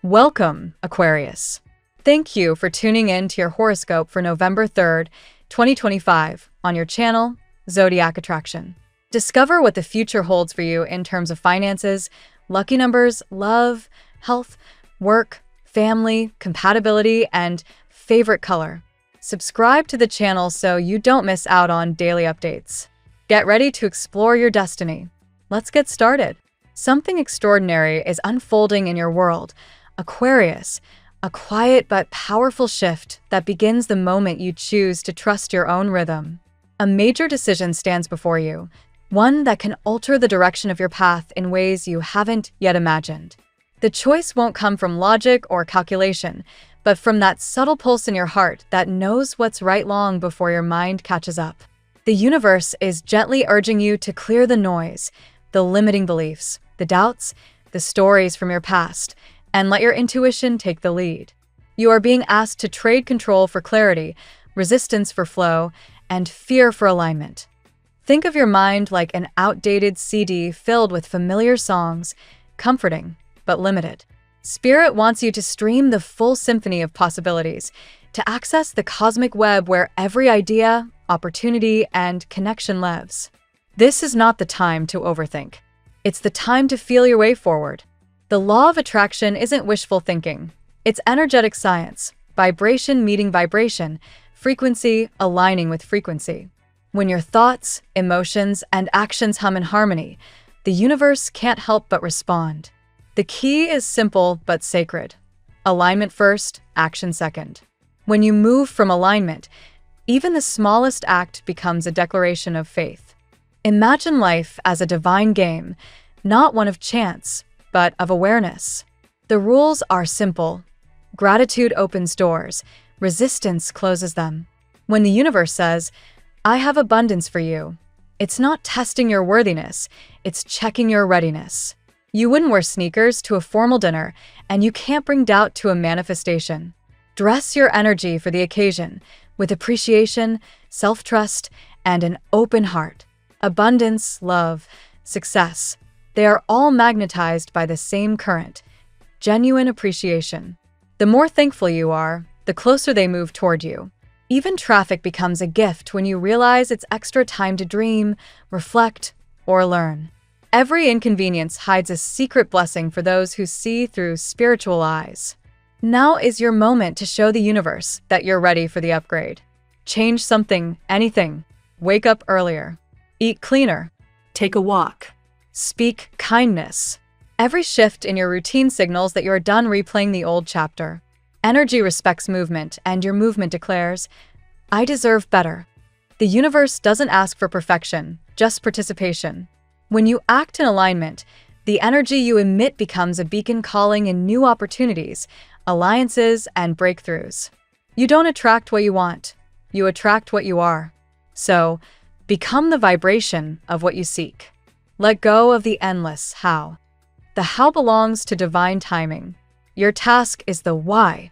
Welcome, Aquarius. Thank you for tuning in to your horoscope for November 3rd, 2025, on your channel, Zodiac Attraction. Discover what the future holds for you in terms of finances, lucky numbers, love, health, work, family, compatibility, and favorite color. Subscribe to the channel so you don't miss out on daily updates. Get ready to explore your destiny. Let's get started. Something extraordinary is unfolding in your world, Aquarius, a quiet but powerful shift that begins the moment you choose to trust your own rhythm. A major decision stands before you, one that can alter the direction of your path in ways you haven't yet imagined. The choice won't come from logic or calculation, but from that subtle pulse in your heart that knows what's right long before your mind catches up. The universe is gently urging you to clear the noise, the limiting beliefs, the doubts, the stories from your past, and let your intuition take the lead. You are being asked to trade control for clarity, resistance for flow, and fear for alignment. Think of your mind like an outdated CD filled with familiar songs, comforting but limited. Spirit wants you to stream the full symphony of possibilities, to access the cosmic web where every idea, opportunity, and connection lives. This is not the time to overthink. It's the time to feel your way forward. The law of attraction isn't wishful thinking. It's energetic science, vibration meeting vibration, frequency aligning with frequency. When your thoughts, emotions, and actions hum in harmony, the universe can't help but respond. The key is simple but sacred. Alignment first, action second. When you move from alignment, even the smallest act becomes a declaration of faith. Imagine life as a divine game, not one of chance, but of awareness. The rules are simple. Gratitude opens doors, resistance closes them. When the universe says, "I have abundance for you," it's not testing your worthiness, it's checking your readiness. You wouldn't wear sneakers to a formal dinner, and you can't bring doubt to a manifestation. Dress your energy for the occasion, with appreciation, self-trust, and an open heart. Abundance, love, success, they are all magnetized by the same current, genuine appreciation. The more thankful you are, the closer they move toward you. Even traffic becomes a gift when you realize it's extra time to dream, reflect, or learn. Every inconvenience hides a secret blessing for those who see through spiritual eyes. Now is your moment to show the universe that you're ready for the upgrade. Change something, anything. Wake up earlier. Eat cleaner. Take a walk. Speak kindness. Every shift in your routine signals that you're done replaying the old chapter. Energy respects movement, and your movement declares, "I deserve better." The universe doesn't ask for perfection, just participation. When you act in alignment, the energy you emit becomes a beacon calling in new opportunities, alliances, and breakthroughs. You don't attract what you want, you attract what you are. So, become the vibration of what you seek. Let go of the endless how. The how belongs to divine timing. Your task is the why.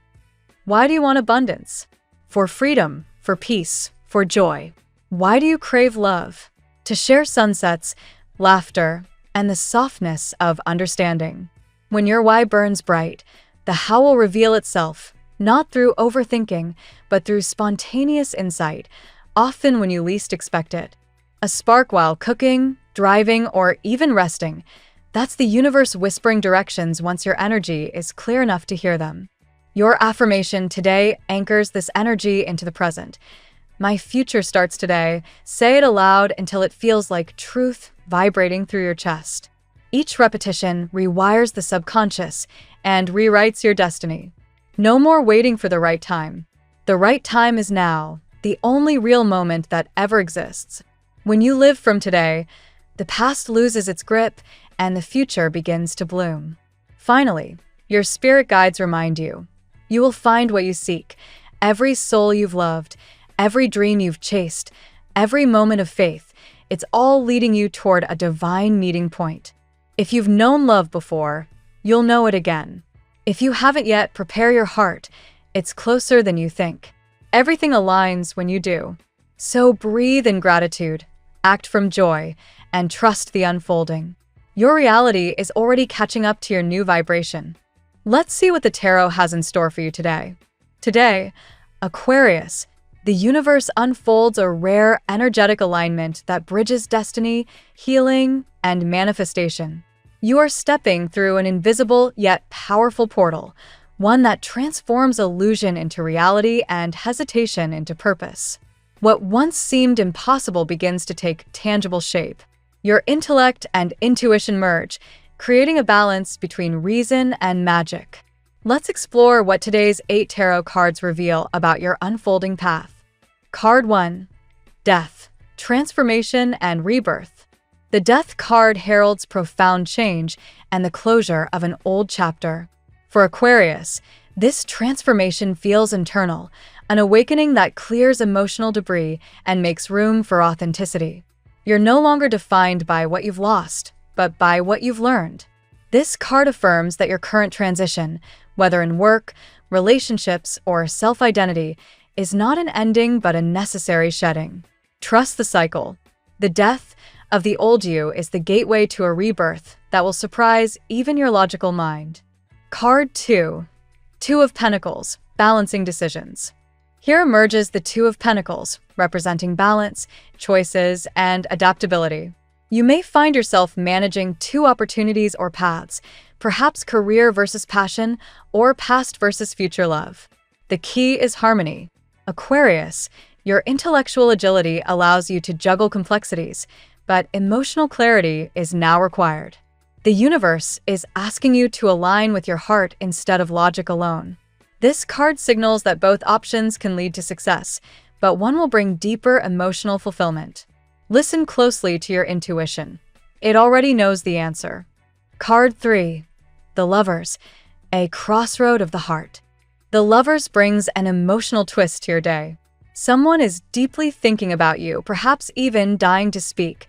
Why do you want abundance? For freedom, for peace, for joy. Why do you crave love? To share sunsets, laughter, and the softness of understanding. When your why burns bright, the how will reveal itself, not through overthinking, but through spontaneous insight, often when you least expect it. A spark while cooking, driving, or even resting. That's the universe whispering directions once your energy is clear enough to hear them. Your affirmation today anchors this energy into the present. My future starts today. Say it aloud until it feels like truth vibrating through your chest. Each repetition rewires the subconscious and rewrites your destiny. No more waiting for the right time. The right time is now, the only real moment that ever exists. When you live from today, the past loses its grip and the future begins to bloom. Finally, your spirit guides remind you. You will find what you seek, every soul you've loved, every dream you've chased, every moment of faith. It's all leading you toward a divine meeting point. If you've known love before, you'll know it again. If you haven't yet, prepare your heart. It's closer than you think. Everything aligns when you do. So breathe in gratitude, act from joy, and trust the unfolding. Your reality is already catching up to your new vibration. Let's see what the tarot has in store for you today. Today, Aquarius, the universe unfolds a rare energetic alignment that bridges destiny, healing, and manifestation. You are stepping through an invisible yet powerful portal, one that transforms illusion into reality and hesitation into purpose. What once seemed impossible begins to take tangible shape. Your intellect and intuition merge, creating a balance between reason and magic. Let's explore what today's 8 tarot cards reveal about your unfolding path. Card 1. Death, Transformation, and Rebirth. The Death card heralds profound change and the closure of an old chapter. For Aquarius, this transformation feels internal, an awakening that clears emotional debris and makes room for authenticity. You're no longer defined by what you've lost, but by what you've learned. This card affirms that your current transition, whether in work, relationships, or self-identity, is not an ending but a necessary shedding. Trust the cycle. The death of the old you is the gateway to a rebirth that will surprise even your logical mind. Card 2. Two of Pentacles, Balancing Decisions. Here emerges the Two of Pentacles, representing balance, choices, and adaptability. You may find yourself managing 2 opportunities or paths, perhaps career versus passion, or past versus future love. The key is harmony. Aquarius, your intellectual agility allows you to juggle complexities, but emotional clarity is now required. The universe is asking you to align with your heart instead of logic alone. This card signals that both options can lead to success, but one will bring deeper emotional fulfillment. Listen closely to your intuition. It already knows the answer. Card 3. The Lovers, a crossroad of the heart. The Lovers brings an emotional twist to your day. Someone is deeply thinking about you, perhaps even dying to speak,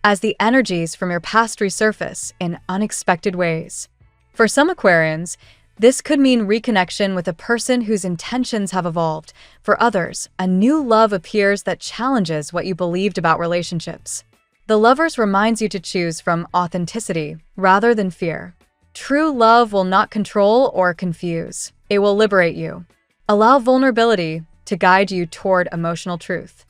as the energies from your past resurface in unexpected ways. For some Aquarians, this could mean reconnection with a person whose intentions have evolved. For others, a new love appears that challenges what you believed about relationships. The Lovers reminds you to choose from authenticity rather than fear. True love will not control or confuse. It will liberate you. Allow vulnerability to guide you toward emotional truth.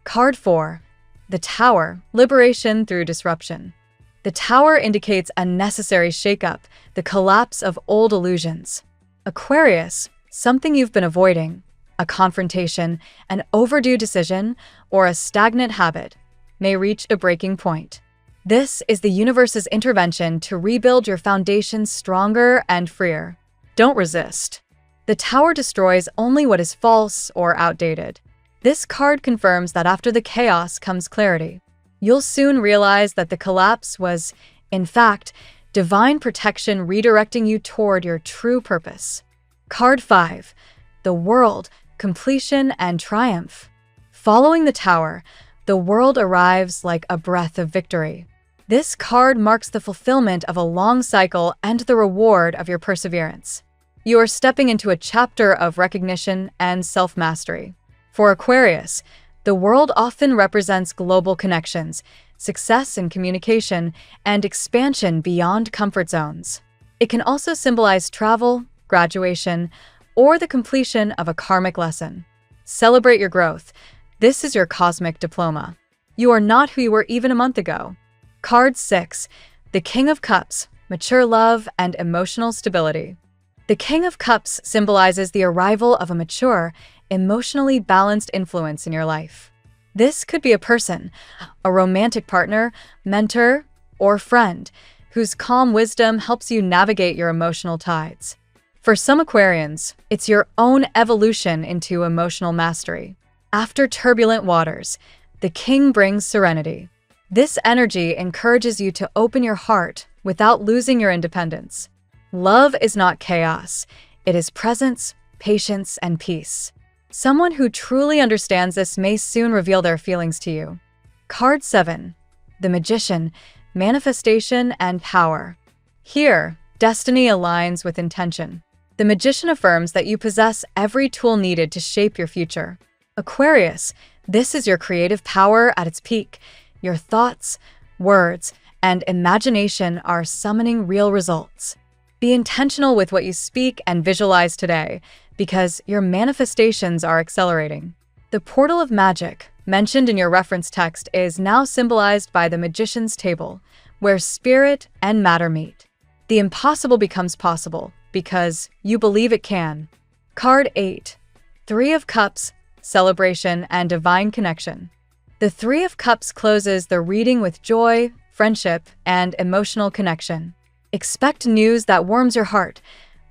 Card 4. The Tower, Liberation through Disruption. The Tower indicates a necessary shakeup, the collapse of old illusions. Aquarius, something you've been avoiding, a confrontation, an overdue decision, or a stagnant habit, may reach a breaking point. This is the universe's intervention to rebuild your foundation stronger and freer. Don't resist. The Tower destroys only what is false or outdated. This card confirms that after the chaos comes clarity. You'll soon realize that the collapse was, in fact, divine protection redirecting you toward your true purpose. Card 5. The World, Completion and Triumph. Following the Tower, the world arrives like a breath of victory. This card marks the fulfillment of a long cycle and the reward of your perseverance. You are stepping into a chapter of recognition and self-mastery. For Aquarius, the world often represents global connections, success in communication, and expansion beyond comfort zones. It can also symbolize travel, graduation, or the completion of a karmic lesson. Celebrate your growth. This is your cosmic diploma. You are not who you were even a month ago. Card 6. The King of Cups, Mature Love and Emotional Stability. The King of Cups symbolizes the arrival of a mature, emotionally balanced influence in your life. This could be a person, a romantic partner, mentor, or friend, whose calm wisdom helps you navigate your emotional tides. For some Aquarians, it's your own evolution into emotional mastery. After turbulent waters, the King brings serenity. This energy encourages you to open your heart without losing your independence. Love is not chaos. It is presence, patience, and peace. Someone who truly understands this may soon reveal their feelings to you. Card 7. The Magician, Manifestation and Power. Here, destiny aligns with intention. The Magician affirms that you possess every tool needed to shape your future. Aquarius, this is your creative power at its peak. Your thoughts, words, and imagination are summoning real results. Be intentional with what you speak and visualize today, because your manifestations are accelerating. The portal of magic, mentioned in your reference text, is now symbolized by the Magician's Table, where spirit and matter meet. The impossible becomes possible, because you believe it can. Card 8. Three of Cups, Celebration and Divine Connection. The Three of Cups closes the reading with joy, friendship, and emotional connection. Expect news that warms your heart,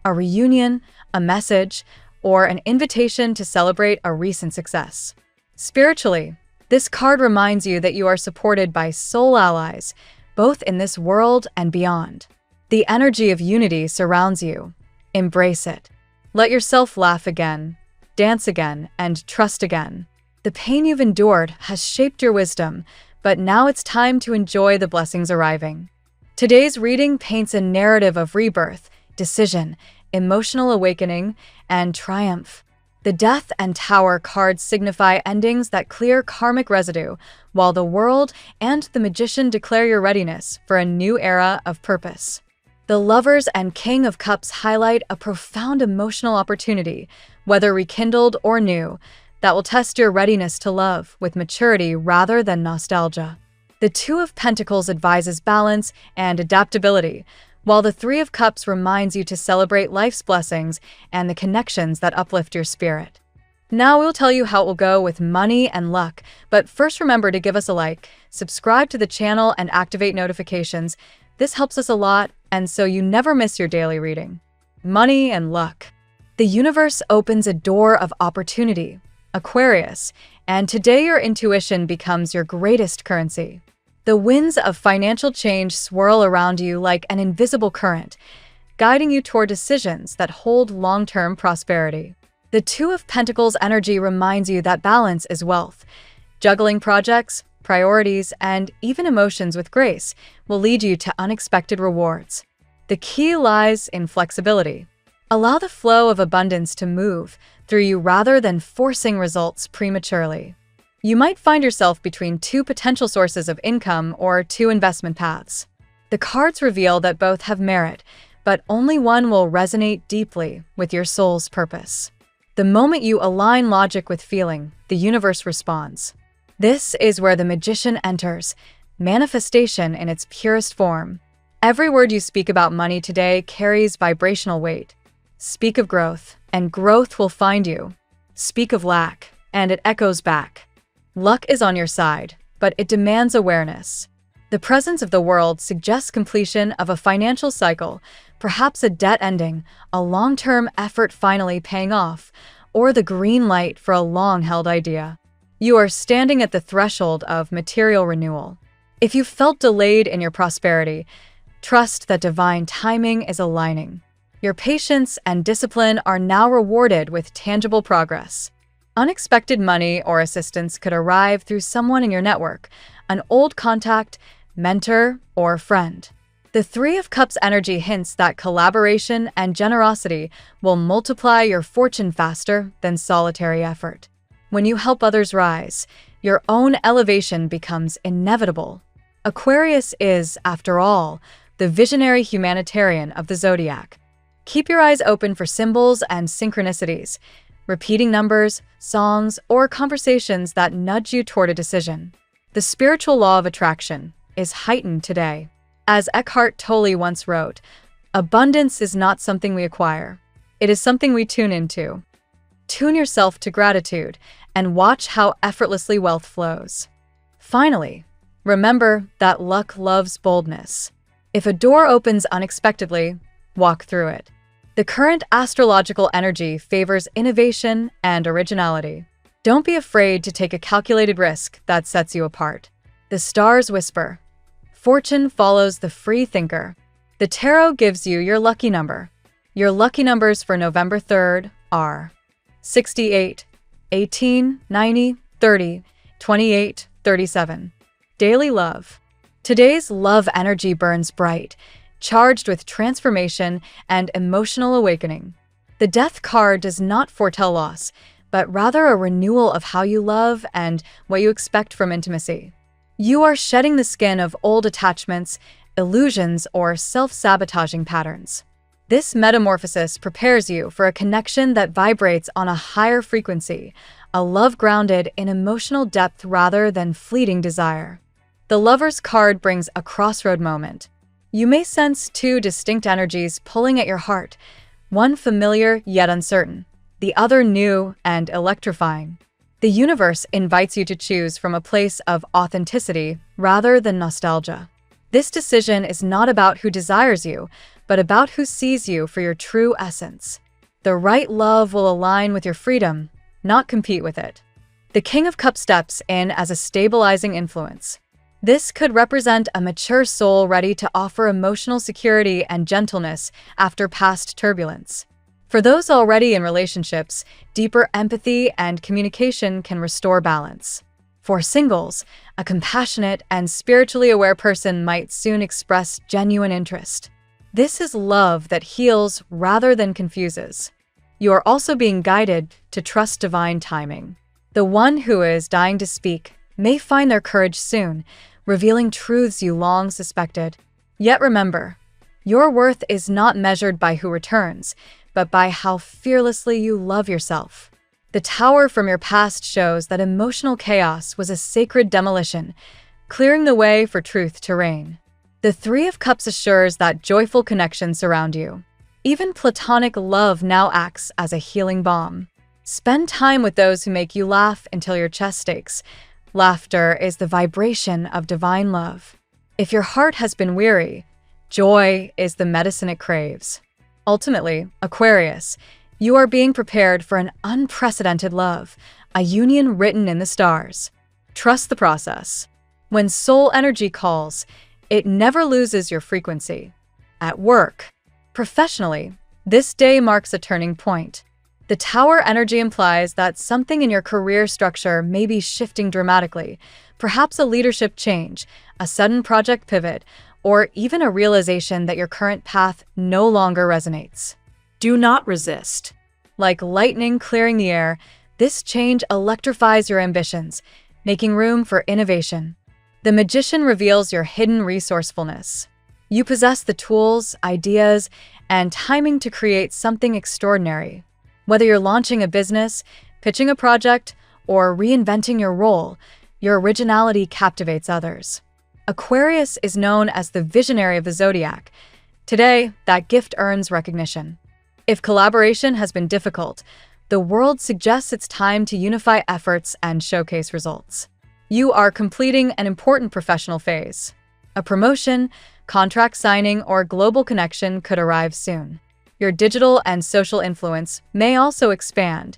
a reunion, a message, or an invitation to celebrate a recent success. Spiritually, this card reminds you that you are supported by soul allies, both in this world and beyond. The energy of unity surrounds you. Embrace it. Let yourself laugh again, dance again, and trust again. The pain you've endured has shaped your wisdom, but now it's time to enjoy the blessings arriving. Today's reading paints a narrative of rebirth, decision, emotional awakening, and triumph. The Death and Tower cards signify endings that clear karmic residue, while the World and the Magician declare your readiness for a new era of purpose. The Lovers and King of Cups highlight a profound emotional opportunity, whether rekindled or new, that will test your readiness to love with maturity rather than nostalgia. The Two of Pentacles advises balance and adaptability, while the Three of Cups reminds you to celebrate life's blessings and the connections that uplift your spirit. Now we'll tell you how it will go with money and luck, but first remember to give us a like, subscribe to the channel, and activate notifications. This helps us a lot, and so you never miss your daily reading. Money and luck. The universe opens a door of opportunity, Aquarius, and today your intuition becomes your greatest currency. The winds of financial change swirl around you like an invisible current, guiding you toward decisions that hold long-term prosperity. The Two of Pentacles energy reminds you that balance is wealth. Juggling projects, priorities, and even emotions with grace will lead you to unexpected rewards. The key lies in flexibility. Allow the flow of abundance to move through you rather than forcing results prematurely. You might find yourself between two potential sources of income or two investment paths. The cards reveal that both have merit, but only one will resonate deeply with your soul's purpose. The moment you align logic with feeling, the universe responds. This is where the Magician enters, manifestation in its purest form. Every word you speak about money today carries vibrational weight. Speak of growth, and growth will find you. Speak of lack, and it echoes back. Luck is on your side, but it demands awareness. The presence of the World suggests completion of a financial cycle, perhaps a debt ending, a long-term effort finally paying off, or the green light for a long-held idea. You are standing at the threshold of material renewal. If you felt delayed in your prosperity, trust that divine timing is aligning. Your patience and discipline are now rewarded with tangible progress. Unexpected money or assistance could arrive through someone in your network, an old contact, mentor, or friend. The Three of Cups energy hints that collaboration and generosity will multiply your fortune faster than solitary effort. When you help others rise, your own elevation becomes inevitable. Aquarius is, after all, the visionary humanitarian of the Zodiac. Keep your eyes open for symbols and synchronicities, repeating numbers, songs, or conversations that nudge you toward a decision. The spiritual law of attraction is heightened today. As Eckhart Tolle once wrote, abundance is not something we acquire. It is something we tune into. Tune yourself to gratitude and watch how effortlessly wealth flows. Finally, remember that luck loves boldness. If a door opens unexpectedly, walk through it. The current astrological energy favors innovation and originality. Don't be afraid to take a calculated risk that sets you apart. The stars whisper. Fortune follows the free thinker. The tarot gives you your lucky number. Your lucky numbers for November 3rd are 68, 18, 90, 30, 28, 37. Daily love. Today's love energy burns bright, charged with transformation and emotional awakening. The Death card does not foretell loss, but rather a renewal of how you love and what you expect from intimacy. You are shedding the skin of old attachments, illusions, or self-sabotaging patterns. This metamorphosis prepares you for a connection that vibrates on a higher frequency, a love grounded in emotional depth rather than fleeting desire. The Lover's card brings a crossroad moment. You may sense two distinct energies pulling at your heart, one familiar yet uncertain, the other new and electrifying. The universe invites you to choose from a place of authenticity rather than nostalgia. This decision is not about who desires you, but about who sees you for your true essence. The right love will align with your freedom, not compete with it. The King of Cups steps in as a stabilizing influence. This could represent a mature soul ready to offer emotional security and gentleness after past turbulence. For those already in relationships, deeper empathy and communication can restore balance. For singles, a compassionate and spiritually aware person might soon express genuine interest. This is love that heals rather than confuses. You are also being guided to trust divine timing. The one who is dying to speak may find their courage soon, revealing truths you long suspected. Yet remember, your worth is not measured by who returns, but by how fearlessly you love yourself. The tower from your past shows that emotional chaos was a sacred demolition, clearing the way for truth to reign. The Three of Cups assures that joyful connections surround you. Even platonic love now acts as a healing balm. Spend time with those who make you laugh until your chest aches. Laughter is the vibration of divine love. If your heart has been weary, joy is the medicine it craves. Ultimately, Aquarius, you are being prepared for an unprecedented love, a union written in the stars. Trust the process. When soul energy calls, it never loses your frequency. At work, professionally, this day marks a turning point. The Tower energy implies that something in your career structure may be shifting dramatically, perhaps a leadership change, a sudden project pivot, or even a realization that your current path no longer resonates. Do not resist. Like lightning clearing the air, this change electrifies your ambitions, making room for innovation. The Magician reveals your hidden resourcefulness. You possess the tools, ideas, and timing to create something extraordinary. Whether you're launching a business, pitching a project, or reinventing your role, your originality captivates others. Aquarius is known as the visionary of the Zodiac. Today, that gift earns recognition. If collaboration has been difficult, the world suggests it's time to unify efforts and showcase results. You are completing an important professional phase. A promotion, contract signing, or global connection could arrive soon. Your digital and social influence may also expand.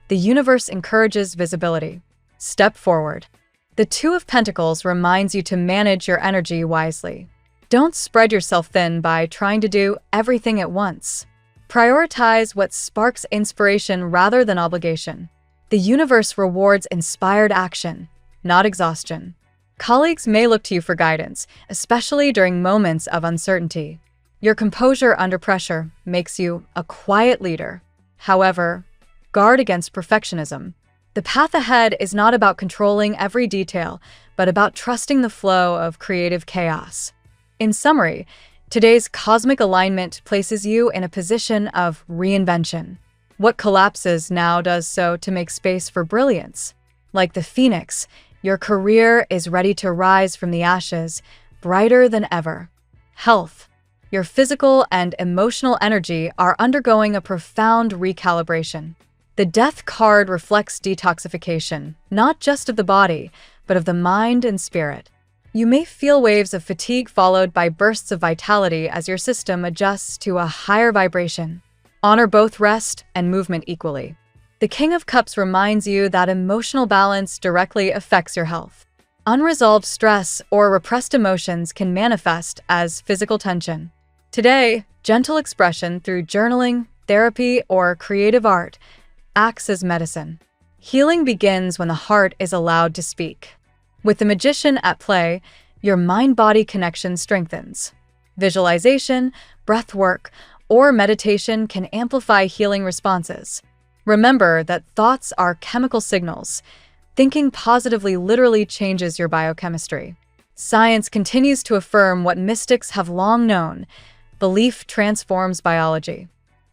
The universe encourages visibility. Step forward. The Two of Pentacles reminds you to manage your energy wisely. Don't spread yourself thin by trying to do everything at once. Prioritize what sparks inspiration rather than obligation. The universe rewards inspired action, not exhaustion. Colleagues may look to you for guidance, especially during moments of uncertainty. Your composure under pressure makes you a quiet leader. However, guard against perfectionism. The path ahead is not about controlling every detail, but about trusting the flow of creative chaos. In summary, today's cosmic alignment places you in a position of reinvention. What collapses now does so to make space for brilliance. Like the phoenix, your career is ready to rise from the ashes, brighter than ever. Health. Your physical and emotional energy are undergoing a profound recalibration. The Death card reflects detoxification, not just of the body, but of the mind and spirit. You may feel waves of fatigue followed by bursts of vitality as your system adjusts to a higher vibration. Honor both rest and movement equally. The King of Cups reminds you that emotional balance directly affects your health. Unresolved stress or repressed emotions can manifest as physical tension. Today, gentle expression through journaling, therapy, or creative art acts as medicine. Healing begins when the heart is allowed to speak. With the Magician at play, your mind-body connection strengthens. Visualization, breath work, or meditation can amplify healing responses. Remember that thoughts are chemical signals. Thinking positively literally changes your biochemistry. Science continues to affirm what mystics have long known. Belief transforms biology.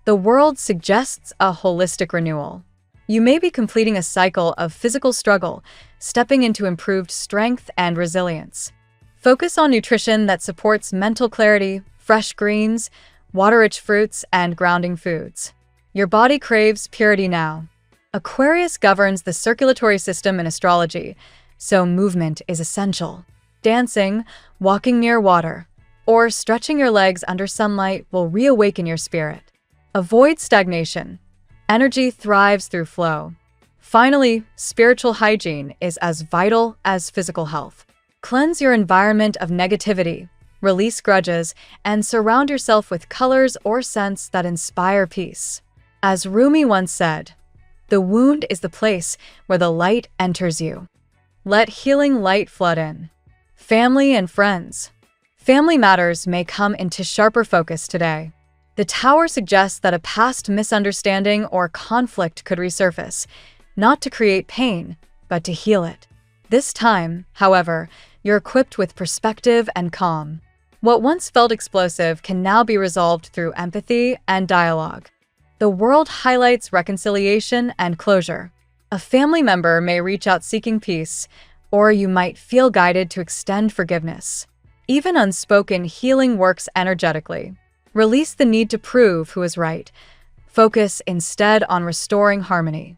The world suggests a holistic renewal. You may be completing a cycle of physical struggle, stepping into improved strength and resilience. Focus on nutrition that supports mental clarity, fresh greens, water-rich fruits, and grounding foods. Your body craves purity now. Aquarius governs the circulatory system in astrology, so movement is essential. Dancing, walking near water, or stretching your legs under sunlight will reawaken your spirit. Avoid stagnation. Energy thrives through flow. Finally, spiritual hygiene is as vital as physical health. Cleanse your environment of negativity, release grudges, and surround yourself with colors or scents that inspire peace. As Rumi once said, "The wound is the place where the light enters you." Let healing light flood in. Family and friends. Family matters may come into sharper focus today. The Tower suggests that a past misunderstanding or conflict could resurface, not to create pain, but to heal it. This time, however, you're equipped with perspective and calm. What once felt explosive can now be resolved through empathy and dialogue. The world highlights reconciliation and closure. A family member may reach out seeking peace, or you might feel guided to extend forgiveness. Even unspoken healing works energetically. Release the need to prove who is right. Focus instead on restoring harmony.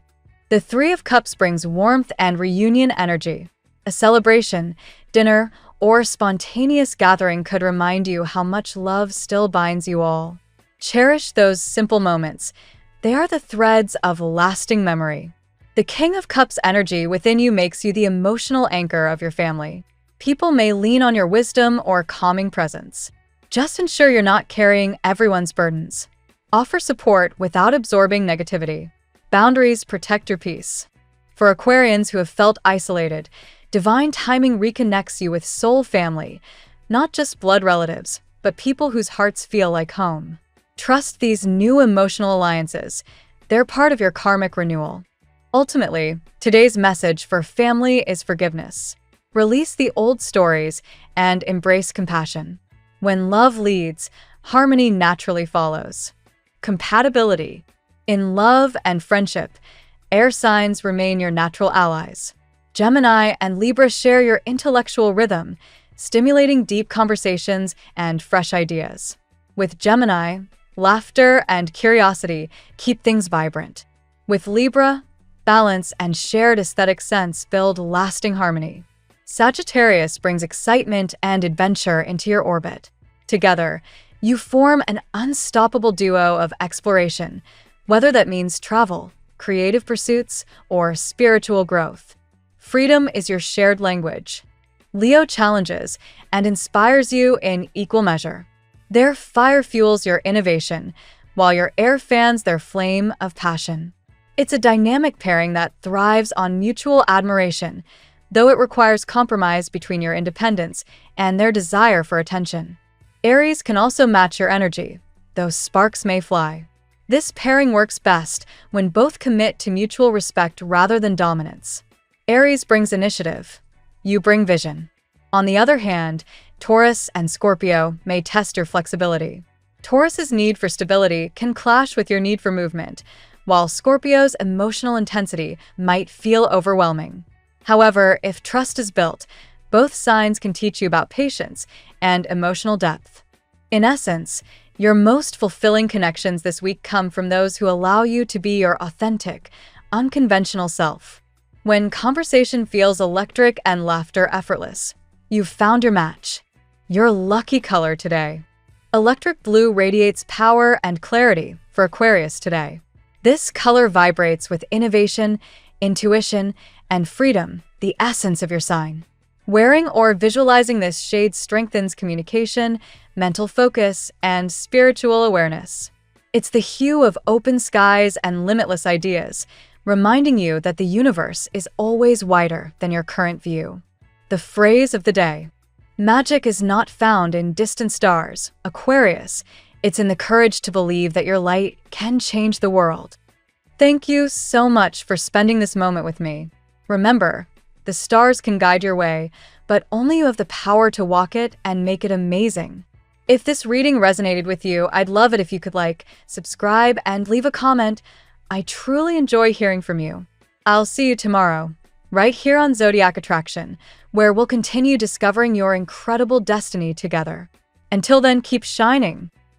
The Three of Cups brings warmth and reunion energy. A celebration, dinner, or spontaneous gathering could remind you how much love still binds you all. Cherish those simple moments. They are the threads of lasting memory. The King of Cups energy within you makes you the emotional anchor of your family. People may lean on your wisdom or calming presence. Just ensure you're not carrying everyone's burdens. Offer support without absorbing negativity. Boundaries protect your peace. For Aquarians who have felt isolated, divine timing reconnects you with soul family, not just blood relatives, but people whose hearts feel like home. Trust these new emotional alliances. They're part of your karmic renewal. Ultimately, today's message for family is forgiveness. Release the old stories and embrace compassion. When love leads, harmony naturally follows. Compatibility. In love and friendship, air signs remain your natural allies. Gemini and Libra share your intellectual rhythm, stimulating deep conversations and fresh ideas. With Gemini, laughter and curiosity keep things vibrant. With Libra, balance and shared aesthetic sense build lasting harmony. Sagittarius brings excitement and adventure into your orbit. Together, you form an unstoppable duo of exploration, whether that means travel, creative pursuits, or spiritual growth. Freedom is your shared language. Leo challenges and inspires you in equal measure. Their fire fuels your innovation, while your air fans their flame of passion. It's a dynamic pairing that thrives on mutual admiration, though it requires compromise between your independence and their desire for attention. Aries can also match your energy, though sparks may fly. This pairing works best when both commit to mutual respect rather than dominance. Aries brings initiative. You bring vision. On the other hand, Taurus and Scorpio may test your flexibility. Taurus's need for stability can clash with your need for movement, while Scorpio's emotional intensity might feel overwhelming. However, if trust is built, both signs can teach you about patience and emotional depth. In essence, your most fulfilling connections this week come from those who allow you to be your authentic, unconventional self. When conversation feels electric and laughter effortless, you've found your match. Your lucky color today. Electric blue radiates power and clarity for Aquarius today. This color vibrates with innovation, intuition, and freedom, the essence of your sign. Wearing or visualizing this shade strengthens communication, mental focus, and spiritual awareness. It's the hue of open skies and limitless ideas, reminding you that the universe is always wider than your current view. The phrase of the day. Magic is not found in distant stars, Aquarius. It's in the courage to believe that your light can change the world. Thank you so much for spending this moment with me. Remember, the stars can guide your way, but only you have the power to walk it and make it amazing. If this reading resonated with you, I'd love it if you could like, subscribe, and leave a comment. I truly enjoy hearing from you. I'll see you tomorrow, right here on Zodiac Attraction, where we'll continue discovering your incredible destiny together. Until then, keep shining.